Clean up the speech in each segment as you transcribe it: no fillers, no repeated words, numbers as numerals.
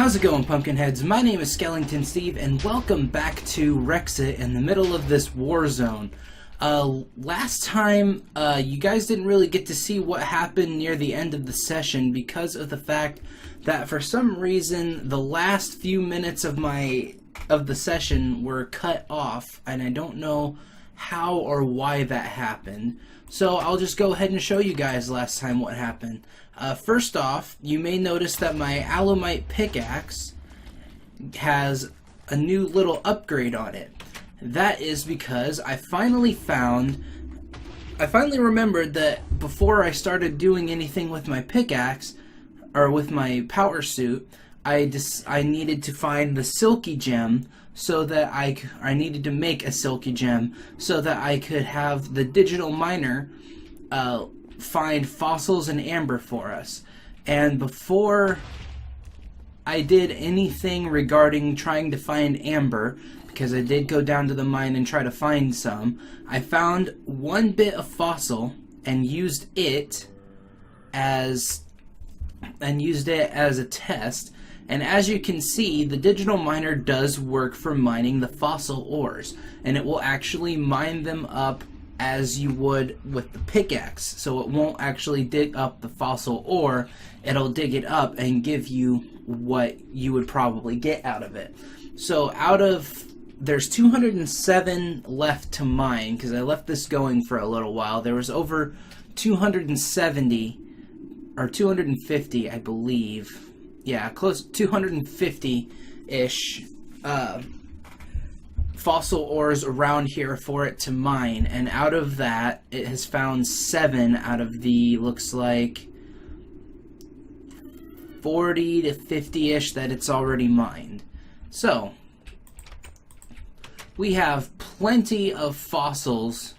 How's it going, Pumpkinheads? My name is Skellington Steve, and welcome back to Rexxit in the middle of this war zone. Last time, you guys didn't really get to see what happened near the end of the session because of the fact that for some reason the last few minutes of the session were cut off, and I don't know how or why that happened. So I'll just go ahead and show you guys last time what happened. First off, you may notice that my alumite pickaxe has a new little upgrade on it. That is because I finally remembered that before I started doing anything with my pickaxe, or with my power suit, I needed to find the silky gem so that I needed to make a silky gem so that I could have the digital miner find fossils and amber for us. And before I did anything regarding trying to find amber, because I did go down to the mine and try to find some, I found one bit of fossil and used it as a test. And as you can see, the digital miner does work for mining the fossil ores, and it will actually mine them up as you would with the pickaxe. So it won't actually dig up the fossil ore, it'll dig it up and give you what you would probably get out of it. So there's 207 left to mine, because I left this going for a little while. There was over 270 or 250, I believe. Yeah, close 250-ish fossil ores around here for it to mine, and out of that, it has found 7 out of the, looks like, 40 to 50-ish that it's already mined. So, we have plenty of fossils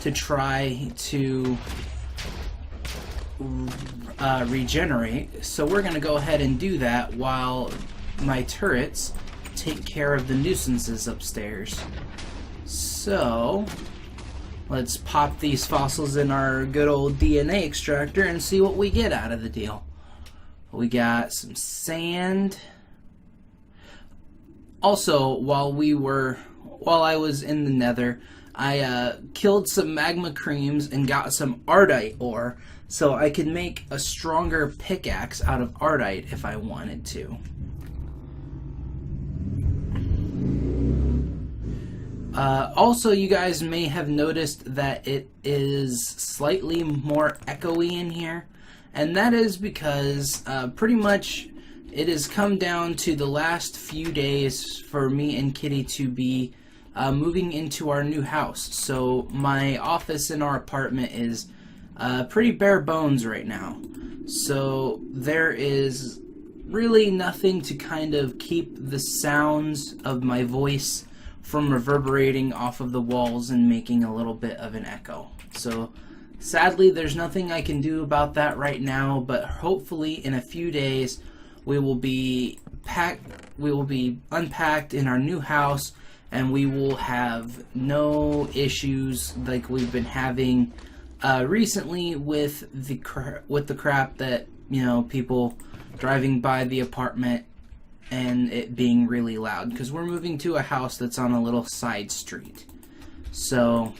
to try to regenerate, so we're going to go ahead and do that while my turrets take care of the nuisances upstairs. So let's pop these fossils in our good old DNA extractor and see what we get out of the deal. We got some sand. Also, while I was in the nether, I killed some magma creams and got some ardite ore, so I could make a stronger pickaxe out of ardite if I wanted to. Also, you guys may have noticed that it is slightly more echoey in here, and that is because pretty much it has come down to the last few days for me and Kitty to be moving into our new house. So my office in our apartment is pretty bare bones right now. So there is really nothing to kind of keep the sounds of my voice from reverberating off of the walls and making a little bit of an echo. So sadly, there's nothing I can do about that right now, but hopefully in a few days we will be unpacked in our new house, and we will have no issues like we've been having recently with the crap that, you know, people driving by the apartment and it being really loud, because we're moving to a house that's on a little side street. So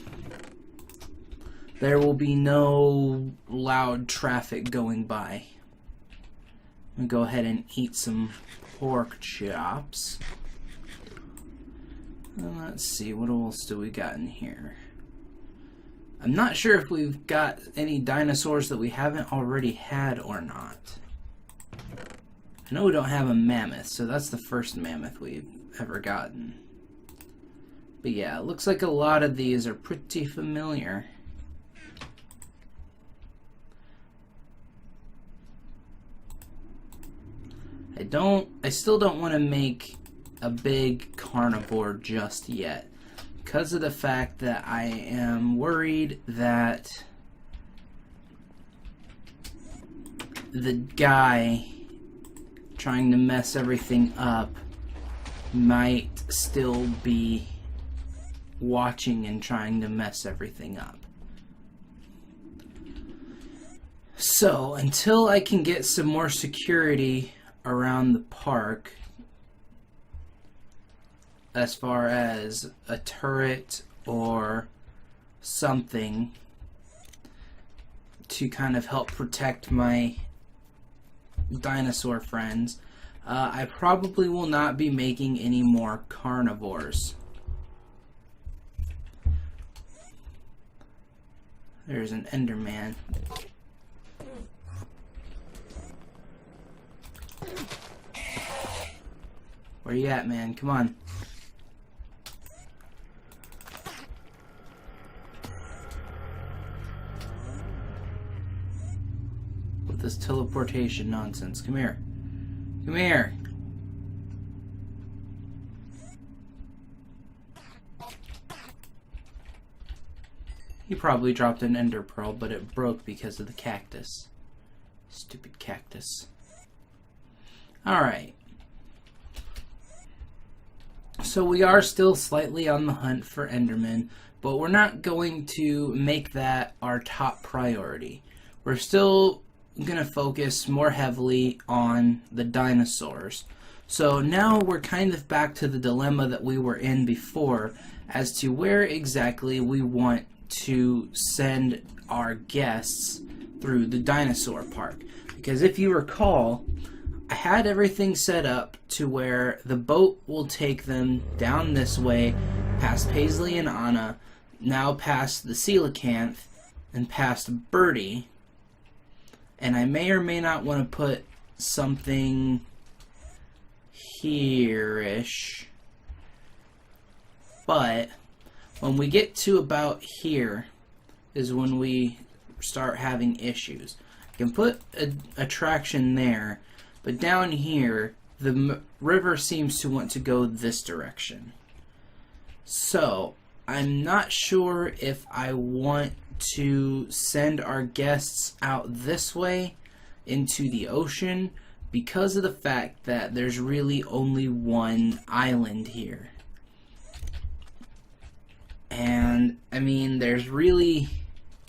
there will be no loud traffic going by. I'm going to go ahead and eat some pork chops. Let's see, what else do we got in here? I'm not sure if we've got any dinosaurs that we haven't already had or not. I know we don't have a mammoth, so that's the first mammoth we've ever gotten. But yeah, it looks like a lot of these are pretty familiar. I still don't want to make a big carnivore just yet, because of the fact that I am worried that the guy trying to mess everything up might still be watching and trying to mess everything up. So until I can get some more security around the park as far as a turret or something to kind of help protect my dinosaur friends. I probably will not be making any more carnivores. There's an Enderman. Where you at, man? Come on. With this teleportation nonsense. Come here. Come here. He probably dropped an ender pearl, but it broke because of the cactus. Stupid cactus. Alright. So we are still slightly on the hunt for Enderman, but we're not going to make that our top priority. We're still going to focus more heavily on the dinosaurs. So now we're kind of back to the dilemma that we were in before as to where exactly we want to send our guests through the dinosaur park. Because if you recall, I had everything set up to where the boat will take them down this way, past Paisley and Anna, now past the coelacanth, and past Birdie. And I may or may not want to put something here-ish. But when we get to about here is when we start having issues. I can put an attraction there, but down here the river seems to want to go this direction. So I'm not sure if I want to send our guests out this way into the ocean because of the fact that there's really only one island here. And I mean, there's really,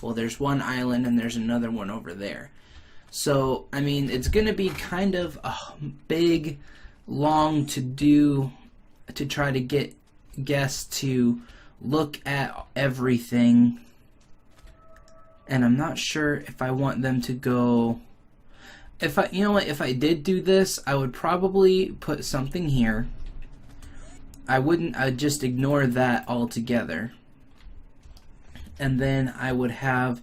well, there's one island and there's another one over there. So I mean, it's gonna be kind of a big, long to do to try to get guests to look at everything. And I'm not sure if I want them to go. If I, you know what, if I did do this, I would probably put something here. I'd just ignore that altogether. And then I would have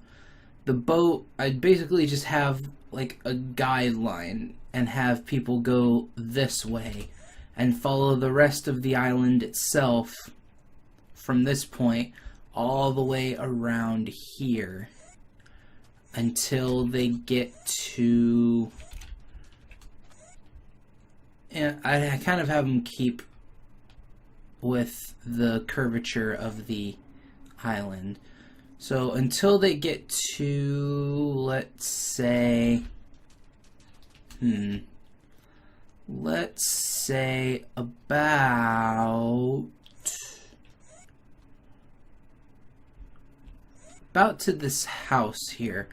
the boat, I'd basically just have like a guideline and have people go this way and follow the rest of the island itself from this point all the way around here until they get to, and I kind of have them keep with the curvature of the island. So until they get to, let's say, let's say about to this house here,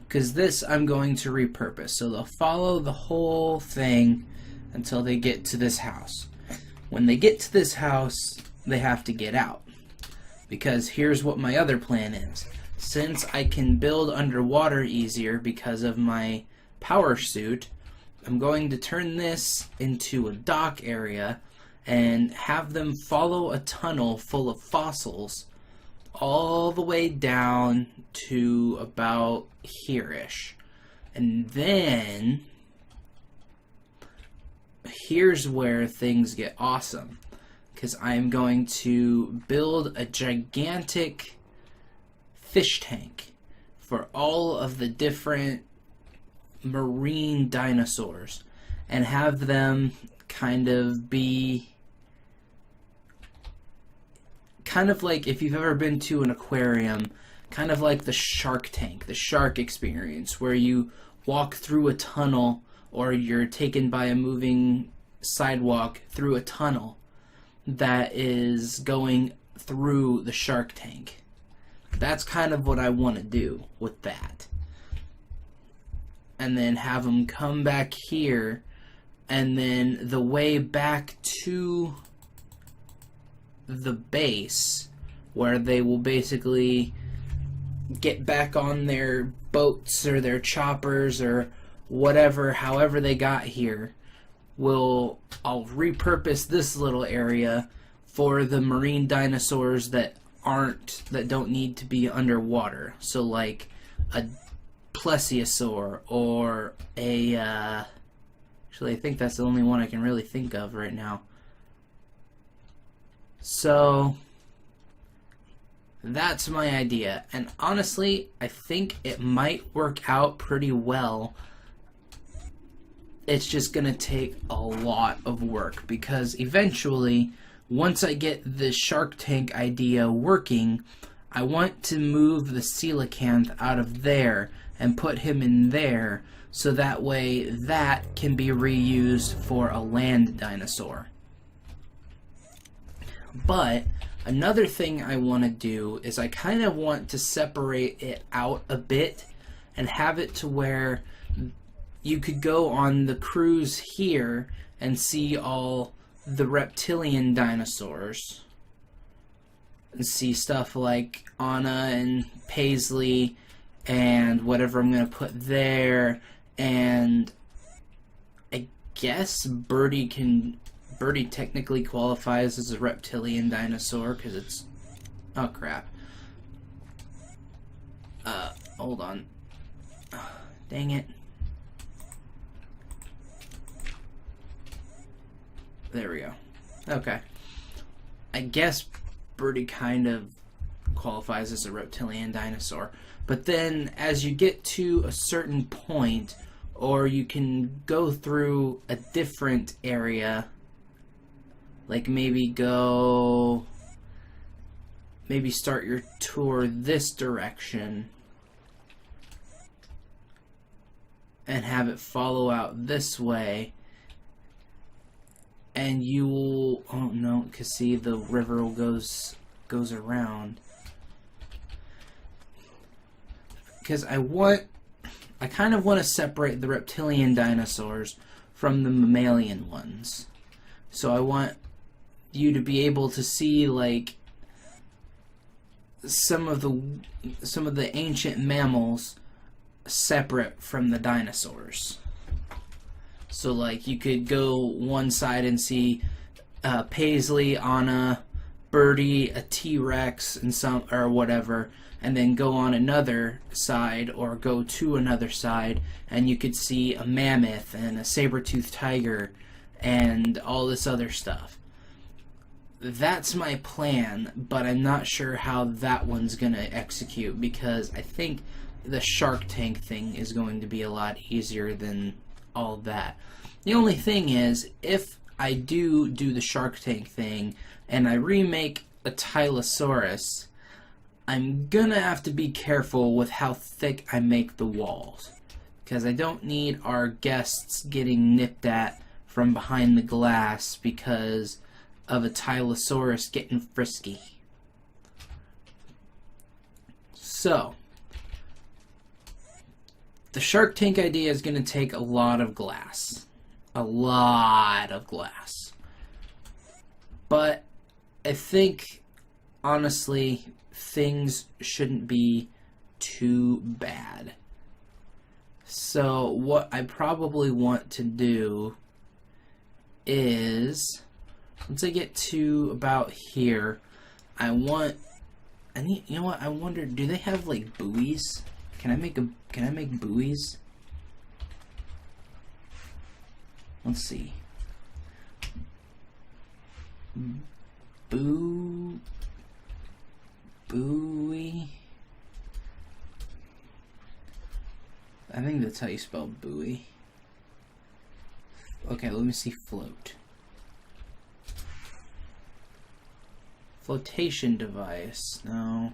because this I'm going to repurpose. So they'll follow the whole thing until they get to this house. When they get to this house, they have to get out. Because here's what my other plan is. Since I can build underwater easier because of my power suit, I'm going to turn this into a dock area and have them follow a tunnel full of fossils all the way down to about here-ish. And then here's where things get awesome, because I'm going to build a gigantic fish tank for all of the different marine dinosaurs and have them kind of be kind of like, if you've ever been to an aquarium, kind of like the Shark Tank, the shark experience, where you walk through a tunnel or you're taken by a moving sidewalk through a tunnel that is going through the shark tank. That's kind of what I want to do with that. And then have them come back here and then the way back to the base, where they will basically get back on their boats or their choppers or whatever, however they got here, I'll repurpose this little area for the marine dinosaurs that don't need to be underwater. So like a plesiosaur or a actually I think that's the only one I can really think of right now. So that's my idea, and honestly I think it might work out pretty well. It's just gonna take a lot of work, because eventually, once I get the Shark Tank idea working, I want to move the coelacanth out of there and put him in there, so that way that can be reused for a land dinosaur. But another thing I want to do is I kind of want to separate it out a bit and have it to where you could go on the cruise here and see all the reptilian dinosaurs and see stuff like Anna and Paisley and whatever I'm going to put there, and I guess Birdie technically qualifies as a reptilian dinosaur because it's... oh crap. Hold on. Dang it. There we go. Okay. I guess Birdie kind of qualifies as a reptilian dinosaur. But then, as you get to a certain point, or you can go through a different area, like maybe start your tour this direction, and have it follow out this way, and you will... oh no, because see, the river goes around. Because I kind of want to separate the reptilian dinosaurs from the mammalian ones. So I want you to be able to see like some of the ancient mammals separate from the dinosaurs. So like you could go one side and see Paisley, Anna, Birdie, a T-Rex, and some or whatever, and then go on another side or go to another side and you could see a mammoth and a saber-toothed tiger and all this other stuff. That's my plan, but I'm not sure how that one's gonna execute, because I think the Shark Tank thing is going to be a lot easier than all that. The only thing is, if I do the Shark Tank thing and I remake a Tylosaurus, I'm gonna have to be careful with how thick I make the walls, because I don't need our guests getting nipped at from behind the glass because of a Tylosaurus getting frisky. So, the Shark Tank idea is going to take a lot of glass. A lot of glass. But I think, honestly, things shouldn't be too bad. So what I probably want to do is, once I get to about here, I wonder, do they have like buoys? Can I make buoys? Let's see. Buoy. I think that's how you spell buoy. Okay, let me see float. Flotation device. No.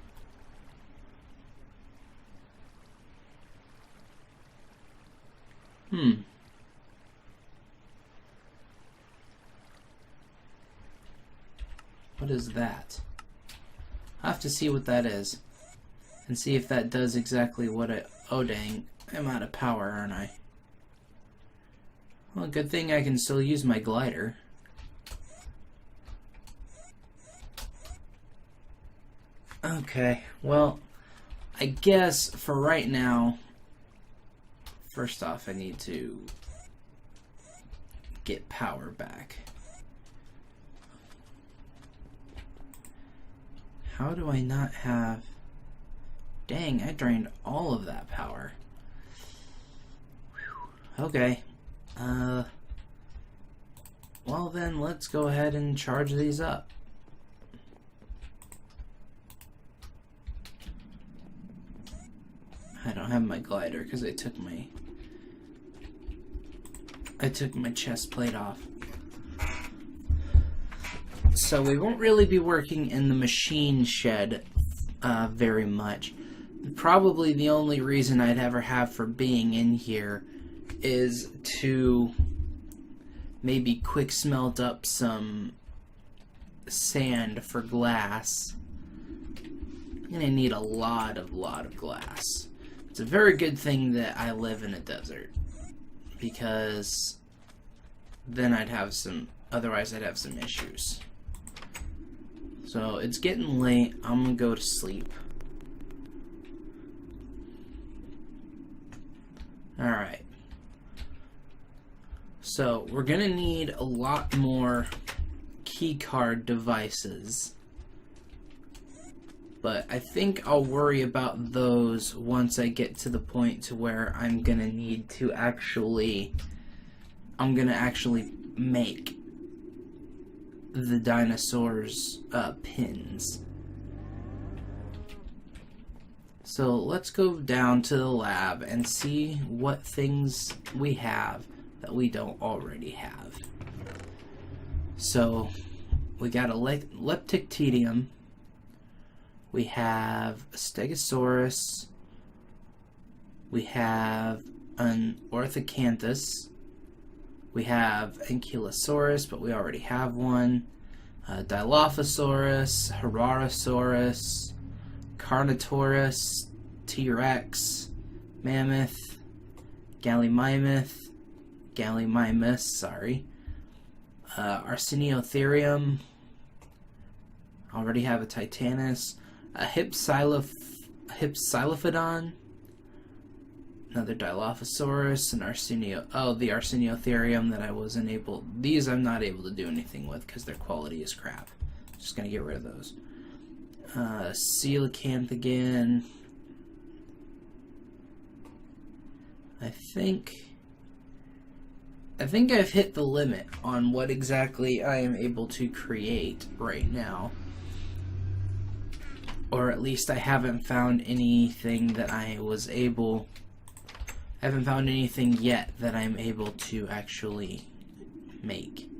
What is that? I'll have to see what that is. And see if that does exactly what it... oh dang, I'm out of power, aren't I? Well, good thing I can still use my glider. Okay, well, I guess for right now, first off, I need to get power back. How do I not have... Dang, I drained all of that power. Whew. Okay. Well then, let's go ahead and charge these up. I don't have my glider because I took my chest plate off. So we won't really be working in the machine shed very much. Probably the only reason I'd ever have for being in here is to maybe quick smelt up some sand for glass. I'm gonna need a lot of glass. It's a very good thing that I live in a desert, because then I'd have some, otherwise I'd have some issues. So it's getting late, I'm gonna go to sleep. Alright. So we're gonna need a lot more keycard devices, but I think I'll worry about those once I get to the point to where I'm gonna need to actually make the dinosaurs pins. So let's go down to the lab and see what things we have that we don't already have. So we got a leptictedium, we have a stegosaurus, we have an orthocanthus, we have ankylosaurus, but we already have one, dilophosaurus, herarosaurus, carnotaurus, T-Rex, mammoth, gallimimus, Arseniotherium, already have a Titanus, a Hypsilophodon, another Dilophosaurus, an the Arseniotherium that I wasn't able, these I'm not able to do anything with because their quality is crap. Just gonna get rid of those. Coelacanth again. I think I've hit the limit on what exactly I am able to create right now. Or at least I haven't found anything that I haven't found anything yet that I'm able to actually make.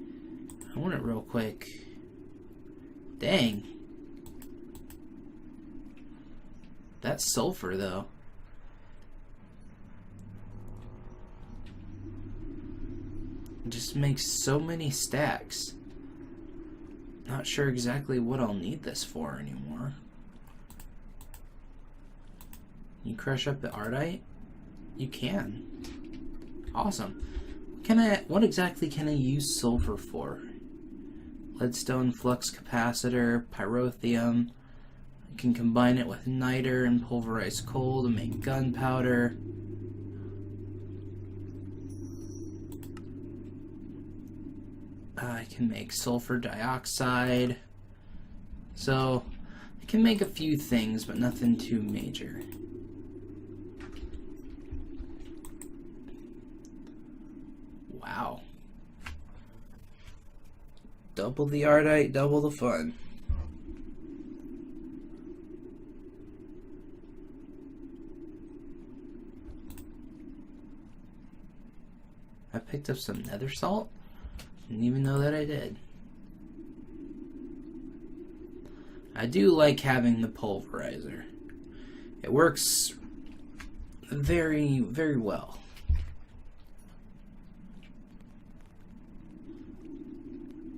I want it real quick. Dang. That's sulfur though. It just makes so many stacks. Not sure exactly what I'll need this for anymore. You crush up the ardite? You can. Awesome. What exactly can I use sulfur for? Leadstone flux capacitor, pyrotheum. I can combine it with niter and pulverized coal to make gunpowder. I can make sulfur dioxide. So, I can make a few things, but nothing too major. Wow. Double the ardite, double the fun. I picked up some nether salt. Didn't even know that I did. I do like having the pulverizer. It works very, very well.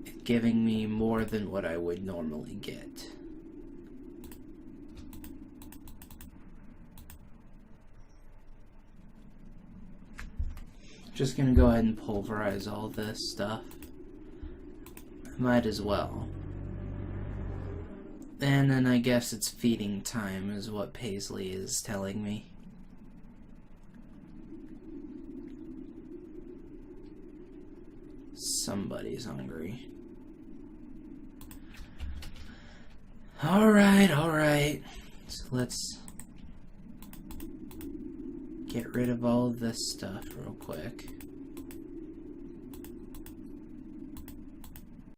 It's giving me more than what I would normally get. Just gonna go ahead and pulverize all this stuff. Might as well. And then I guess it's feeding time is what Paisley is telling me. Somebody's hungry. Alright. So let's get rid of all of this stuff real quick.